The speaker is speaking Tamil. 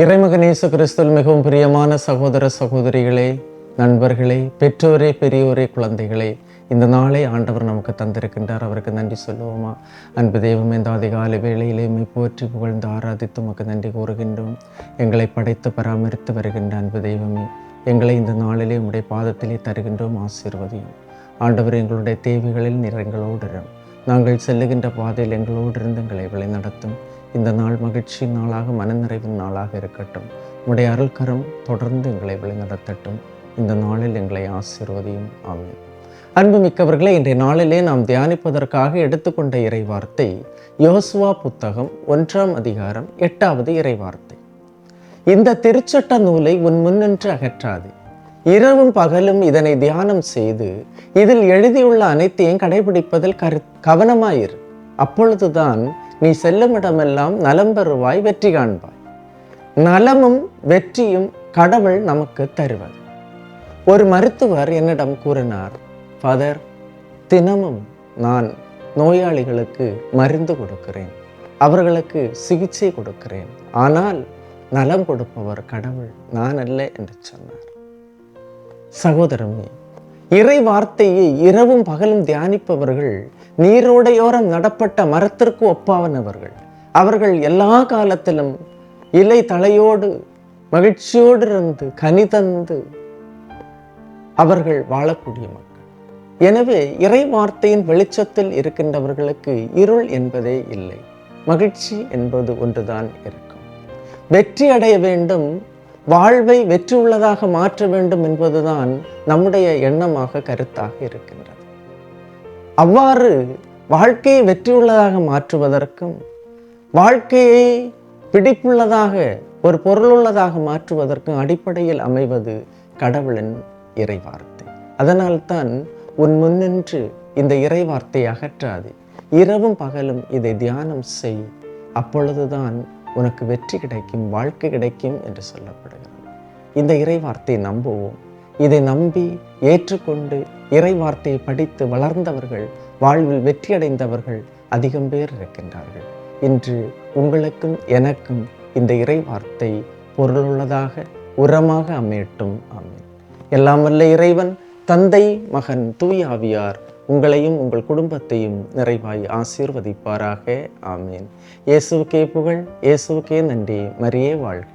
இறைமகன் இயேசு கிறிஸ்துவில் மிகவும் பிரியமான சகோதர சகோதரிகளே, நண்பர்களே, பெற்றோரே, பெரியோரே, குழந்தைகளே, இந்த நாளை ஆண்டவர் நமக்கு தந்திருக்கின்றார். அவருக்கு நன்றி சொல்லுவோமா? அன்பு தெய்வம், இந்த அதிகாலை வேளையிலே உம்மை போற்றி புகழ்ந்து ஆராதித்து உமக்கு நன்றி கூறுகின்றோம். எங்களை படைத்து பராமரித்து வருகின்ற அன்பு தெய்வமே, எங்களை இந்த நாளிலே உம்முடைய பாதத்திலே தருகின்றோம். ஆசீர்வதியும் ஆண்டவர். எங்களுடைய தேவைகளில் நிறைங்களோடு நாங்கள் செல்லுகின்ற பாதையில் எங்களோடு இருந்து எங்களை வழி நடத்தும். இந்த நாள் மகிழ்ச்சியின் நாளாக, மனநிறைவின் நாளாக இருக்கட்டும். உம்முடைய அருள்கரம் தொடர்ந்து எங்களை வழி நடத்தட்டும். இந்த நாளில் எங்களை ஆசீர்வதியும். ஆமென். அன்புமிக்கவர்களே, இன்றைய நாளிலே நாம் தியானிப்பதற்காக எடுத்துக்கொண்ட இறைவார்த்தை யோசுவா புத்தகம் 1ஆம் அதிகாரம் 8வது இறைவார்த்தை. இந்த திருச்சட்ட நூலை உன் முன்னின்று அகற்றாது. இரவும் பகலும் இதனை தியானம் செய்து இதில் எழுதியுள்ள அனைத்தையும் கடைபிடிப்பதில் கவனமாயிரு. அப்பொழுதுதான் நீ செல்லும் இடமெல்லாம் நலம் பெறுவாய், வெற்றி காண்பாய். நலமும் வெற்றியும் கடவுள் நமக்கு தருவது. ஒரு மருத்துவர் என்னிடம் கூறினார், ஃபாதர், தினமும் நான் நோயாளிகளுக்கு மருந்து கொடுக்கிறேன், அவர்களுக்கு சிகிச்சை கொடுக்கிறேன், ஆனால் நலம் கொடுப்பவர் கடவுள், நான் அல்ல என்று சொன்னார். சகோதரமே, இறை வார்த்தையை இரவும் பகலும் தியானிப்பவர்கள் நீரோடையோரம் நடப்பட்ட மரத்திற்கு ஒப்பாவனவர்கள். அவர்கள் எல்லா காலத்திலும் இலை தலையோடு மகிழ்ச்சியோடு இருந்து கனி தந்து அவர்கள் வாழக்கூடிய மக்கள். எனவே இறை வார்த்தையின் வெளிச்சத்தில் இருக்கின்றவர்களுக்கு இருள் என்பதே இல்லை. மகிழ்ச்சி என்பது ஒன்றுதான் இருக்கும். வெற்றி அடைய வேண்டும், வாழ்வை வெற்றி உள்ளதாக மாற்ற வேண்டும் என்பதுதான் நம்முடைய எண்ணமாக, கருத்தாக இருக்கின்றது. அவ்வாறு வாழ்க்கையை வெற்றியுள்ளதாக மாற்றுவதற்கும், வாழ்க்கையை பிடிப்புள்ளதாக, ஒரு பொருளுள்ளதாக மாற்றுவதற்கும் அடிப்படையில் அமைவது கடவுளின் இறைவார்த்தை. அதனால்தான் உன் முன்னின்று இந்த இறைவார்த்தையை அகற்றாது. இரவும் பகலும் இதை தியானம் செய், அப்பொழுதுதான் உனக்கு வெற்றி கிடைக்கும், வாழ்க்கை கிடைக்கும் என்று சொல்லப்படுகிறது. இந்த இறைவார்த்தையை நம்புவோம். இதை நம்பி ஏற்றுக்கொண்டு இறைவார்த்தையை படித்து வளர்ந்தவர்கள், வாழ்வில் வெற்றியடைந்தவர்கள் அதிகம் பேர் இருக்கின்றார்கள். இன்று உங்களுக்கும் எனக்கும் இந்த இறைவார்த்தை பொருளுள்ளதாக, உரமாக அமையட்டும். ஆமென். எல்லாம் வல்ல இறைவன், தந்தை, மகன், தூய ஆவியார் உங்களையும் உங்கள் குடும்பத்தையும் நிறைவாய் ஆசீர்வதிப்பாராக. ஆமேன். இயேசுவுக்கே புகழ், இயேசுவுக்கே நன்றி. மரியே வாழ்க.